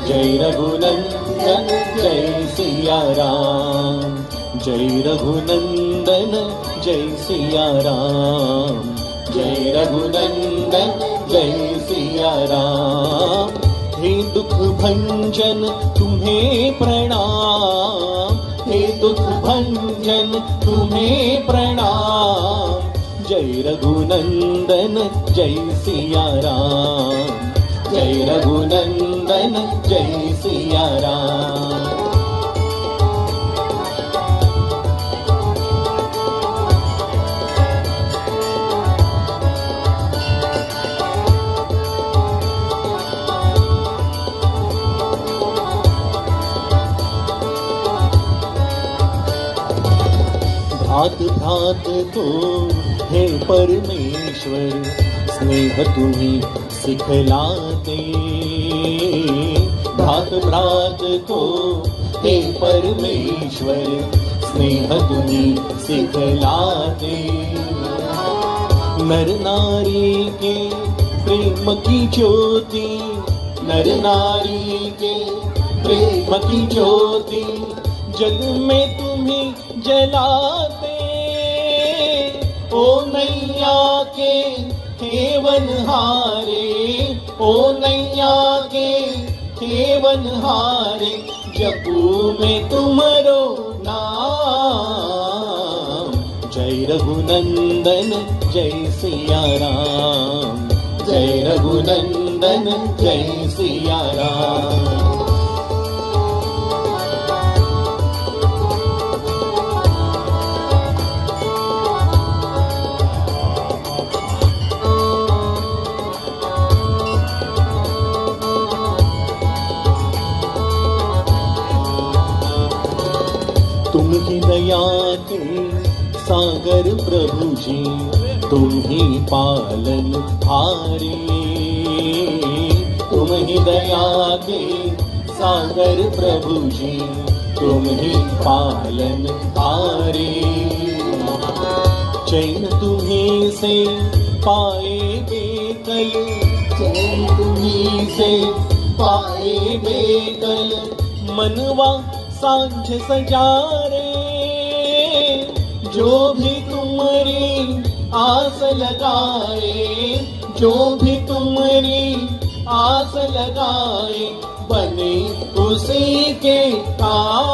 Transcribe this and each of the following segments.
जय रघुनंदन जय सिया राम, जय रघुनंदन जय सिया राम, जय रघुनंदन जय सिया राम। हे दुख भंजन तुम्हें प्रणाम, हे दुख भंजन तुम्हें प्रणाम। जय रघुनंदन जय सिया राम, जय रघुनंदन जय सिया राम। भात भात को हे परमेश्वर स्नेह तुम्ही सिखलाते, भात भात को हे परमेश्वर स्नेह तुम्ही सिखलाते। नर नारी के प्रेम की ज्योति, नर नारी के प्रेम की ज्योति जग में तुम्ही जलाते। ओ नैया के हेवन हारे, ओ नैया के हेवन हारे, जपू में तुमरो नाम। जय रघुनंदन जय सिया राम, जय रघुनंदन जय सिया राम। तुम ही दया के सागर प्रभु जी, तुम ही पालन हारे। तुम ही दया के सागर प्रभु जी, तुम ही पालन हारे। चैन तुम्ही से पाए बेकल, चैन तुम्ही से पाए बेकल, मनवा सांझ सजारे। जो भी तुम्हारी आस लगाए, जो भी तुम्हारी आस लगाए, बने उसी के काम।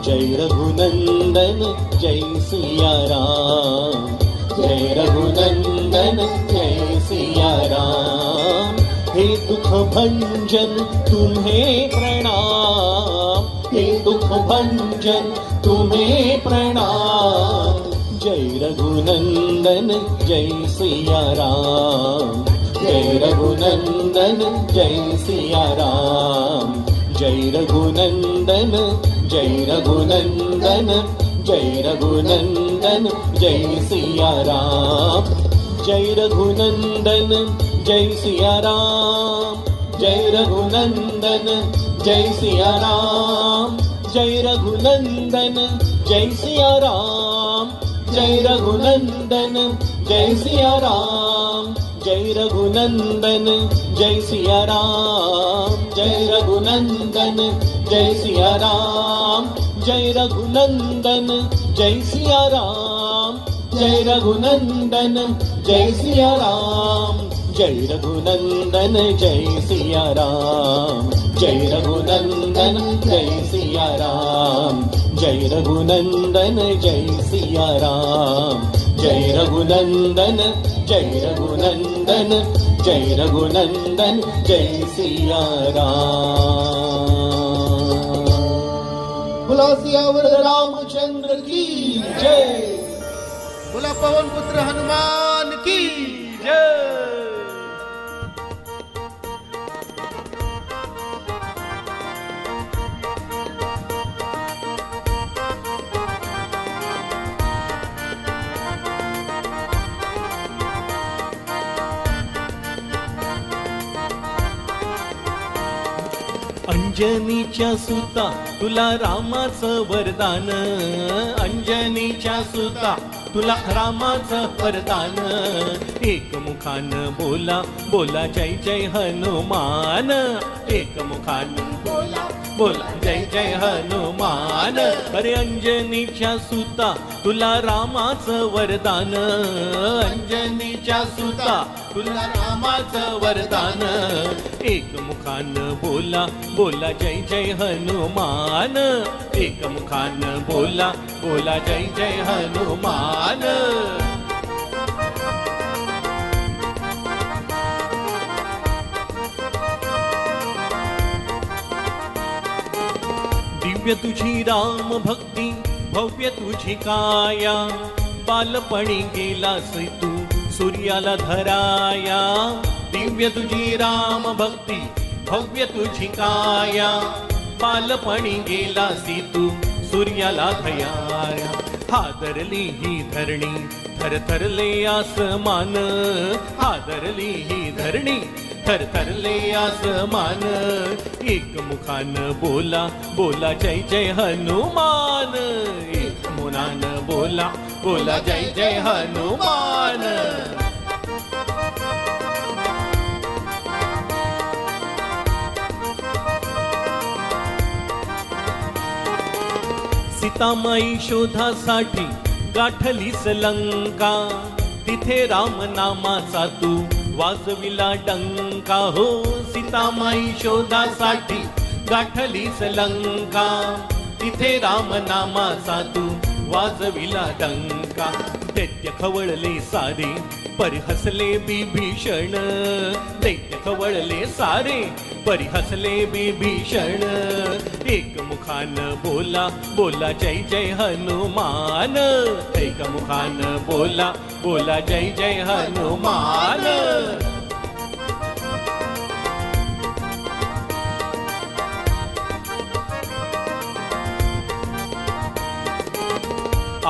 जय रघुनंदन जय सिया राम, जय रघुनंदन जय सिया राम। हे दुख भंजन तुम्हें प्रणाम, हे दुख भंजन तुम्हें प्रणाम। जय रघुनंदन जय सिया राम, जय रघुनंदन जय सिया राम। जय रघुनंदन जय रघुनंदन जय रघुनंदन जय सिया राम। जय रघुनंदन जय सिया राम, जय रघुनंदन जय सिया राम। जय रघुनंदन जय सिया राम, जय रघुनंदन जय सिया राम। जय रघुनंदन जय सिया राम, जय रघुनंदन जय सिया राम। जय रघुनंदन जय सिया राम, जय रघुनंदन जय सिया राम। जय रघुनंदन जय सिया राम, जय रघुनंदन जय सिया राम। जय रघुनंदन जय सिया राम, जय रघुनंदन जय रघुनंदन जय रघुनंदन जय सिया राम। बोला सियावर रामचंद्र की जय, बोला पवन पुत्र हनुमान की जय। अंजनीच्या सुता तुला रामाचं वरदान, अंजनीच्या सुता तुला रामाचं वरदान एकमुखानं बोला बोला जय जय हनुमान एकमुखानं बोला बोला जय जय हनुमान अरे अंजनीच्या सुता तुला रामाचं वरदान अंजनीच्या सुता तुला रामाचं वरदान एकमुखानं बोला बोला जय जय हनुमान एकमुखानं बोला बोला जय जय हनुमान दिव्य तुझी राम भक्ती भव्य तुझी काया बालपणी गेलास तू सूर्याला धराया दिव्य तुझी राम भक्ती भव्य तुझी काया बालपणी गेलासी तू सूर्याला धयाया हादरली ही धरणी थरथरले आसमान हादरली ही धरणी थरथरले आसमान एकमुखानं बोला बोला जय जय हनुमान एकमुखानं बोला बोला जय जय हनुमान सीतामाई शोधासाठी गाठलीस लंका तिथे राम नामाचा तू वाजविला डंका हो सीतामाई शोधासाठी गाठलीस लंका तिथे राम नामाचा तू वाजविला डंका दैत्य खवळले सारे परिहसले बिभीषण दैत्य खवळले सारे परिहसले बिभीषण एकमुखानं बोला बोला जय जय हनुमान एकमुखानं बोला बोला जय जय हनुमान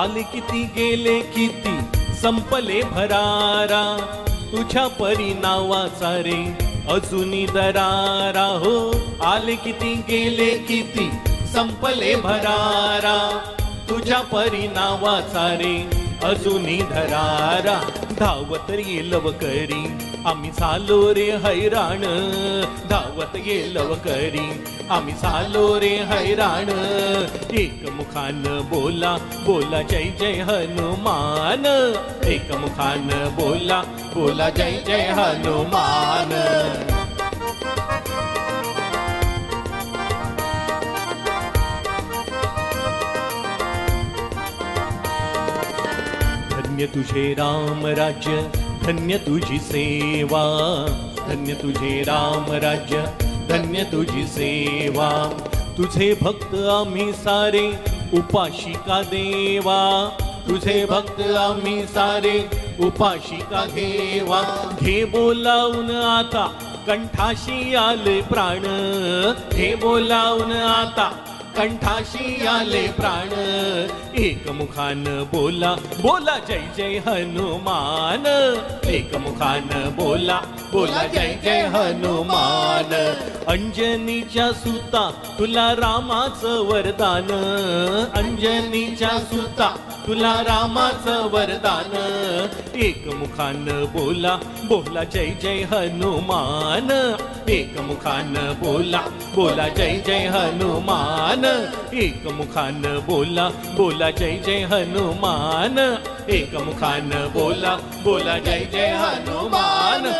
आले किती गेले किती संपले भरारा तुझ्या परी नावाचा रे अजूनी दरारा हो आले किती गेले किती संपले भरारा तुझ्या परी नावाचा रे अजूनी धरारा धावत येलव करी आम्ही झालो रे हैराण धावत येलव करी आम्ही झालो रे हैराण एकमुखानं बोला बोला जय जय हनुमान एकमुखानं बोला बोला जय जय हनुमान धन्य तुझे राम राज्य धन्य तुझी सेवा धन्य तुझे राम राज्य धन्य तुझी सेवा तुझे भक्त आम्ही सारे उपाशिका देवा तुझे भक्त आम्ही सारे उपाशिका घेवा घे बोलावून आता कंठाशी आले प्राण घे बोलावून आता कंठाशी आले प्राण एकमुखानं बोला बोला जय जय हनुमान एकमुखानं बोला बोला जय जय हनुमान अंजनीच्या सुता तुला रामाचं वरदान अंजनीच्या सुता तुला रामाचं वरदान एकमुखानं बोला बोला जय जय हनुमान एकमुखानं बोला बोला जय जय हनुमान एकमुखानं बोला बोला जय जय हनुमान एकमुखानं बोला बोला जय जय हनुमान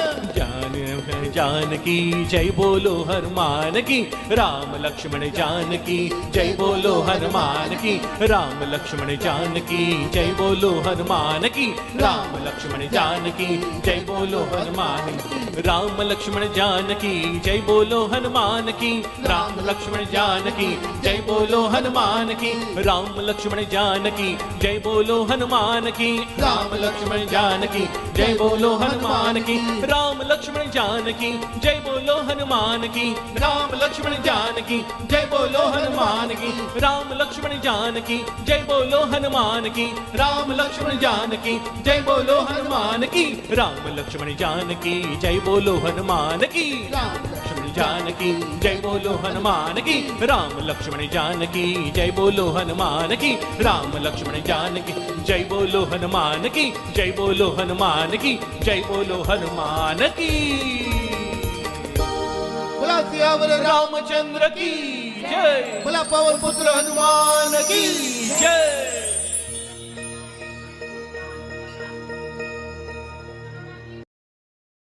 जानकी जय बोलो हनुमान की राम लक्ष्मण जानकी जय बोलो हनुमान की राम लक्ष्मण जानकी जय बोलो हनुमान की राम लक्ष्मण जानकी जय बोलो हनुमान राम लक्ष्मण जानकी जय बोलो हनुमान की राम लक्ष्मण जानकी जय बोलो हनुमान की राम लक्ष्मण जानकी जय बोलो हनुमान की राम लक्ष्मण जानकी जय बोलो हनुमान की राम लक्ष्मण जानकी जय बोलो हनुमान की राम लक्ष्मण जानकी जय बोलो हनुमान की राम लक्ष्मण जानकी जय बोलो हनुमान की राम लक्ष्मण जानकी जय बोलो हनुमान की राम लक्ष्मण जानकी जय बोलो हनुमान की राम लक्ष्मण जानकी जय बोलो हनुमान की राम लक्ष्मण जानकी जय बोलो हनुमान की राम लक्ष्मण जानकी जय बोलो हनुमान की जय बोलो हनुमान की जय बोलो हनुमान की बोला सियावर रामचंद्र की जय बोला पवन पुत्र हनुमान की